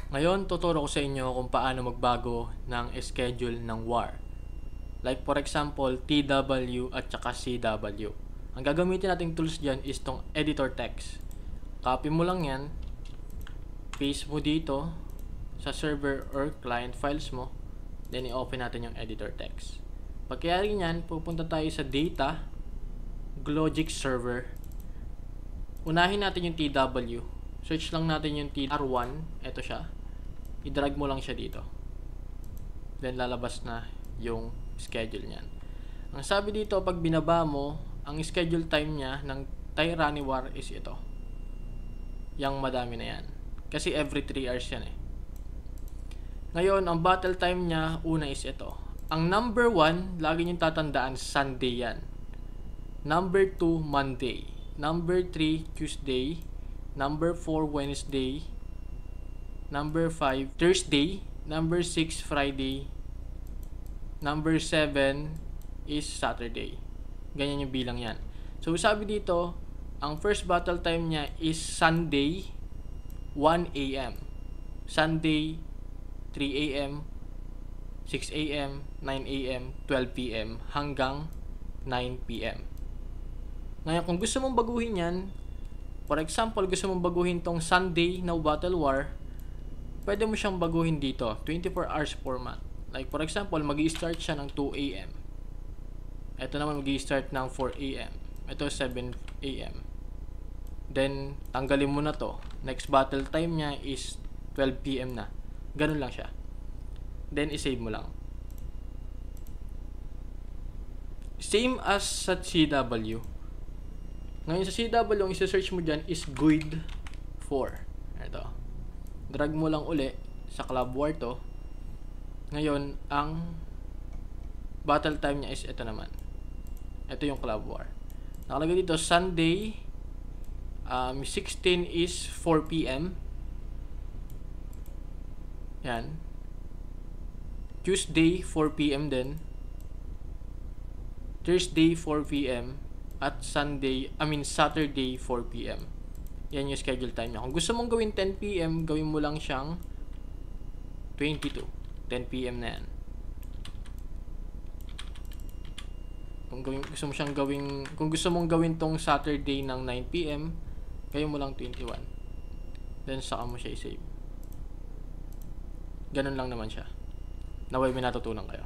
Ngayon, tuturo ko sa inyo kung paano magbago ng schedule ng WAR. Like for example, TW at saka CW. Ang gagamitin nating tools dyan is tong editor text. Copy mo lang yan, paste mo dito sa server or client files mo, then i-open natin yung editor text. Pagkayari nyan, pupunta tayo sa data, Glogic server. Unahin natin yung TW. Search lang natin yung TR1, eto siya. I-drag mo lang siya dito. Then lalabas na yung schedule niyan. Ang sabi dito, pag binaba mo, ang schedule time niya ng Tyranny War is ito. Yang madami na yan. Kasi every 3 hours yan eh. Ngayon, ang battle time niya, una is ito. Ang number 1, lagi niyong tatandaan, Sunday yan. Number 2, Monday. Number 3, Tuesday. Number 4, Wednesday. Number 5, Thursday. Number 6, Friday. Number 7 is Saturday. Ganyan yung bilang yan. So, sabi dito, ang first battle time niya is Sunday, 1 a.m. Sunday, 3 a.m., 6 a.m., 9 a.m., 12 p.m. hanggang 9 p.m. Ngayon, kung gusto mong baguhin yan, for example, gusto mong baguhin tong Sunday na Battle War, pwede mo siyang baguhin dito, 24 hours format. Like for example, mag-i-start siya ng 2 a.m. Ito naman mag-i-start ng 4 a.m. Ito 7 a.m. Then, tanggalin mo na to. Next battle time niya is 12 p.m. na. Ganun lang siya. Then, i-save mo lang. Same as sa CW. Ngayon sa CW, ang isa-search mo dyan is GUID 4. Ito. Drag mo lang uli sa Club War to. Ngayon, ang battle time niya is ito naman. Ito yung Club War. Nakalagay dito, Sunday, 16 is 4 p.m. Yan. Tuesday, 4 p.m. din. Thursday, 4 p.m. At Saturday, 4 p.m. Yan yung schedule time niya. Kung gusto mong gawin 10 p.m., gawin mo lang siyang 22. 10 p.m. na yan. Kung gusto mong gawin tong Saturday ng 9 p.m., gawin mo lang 21. Then saka mo siya i-save. Ganun lang naman siya. Naway may natutunan kayo.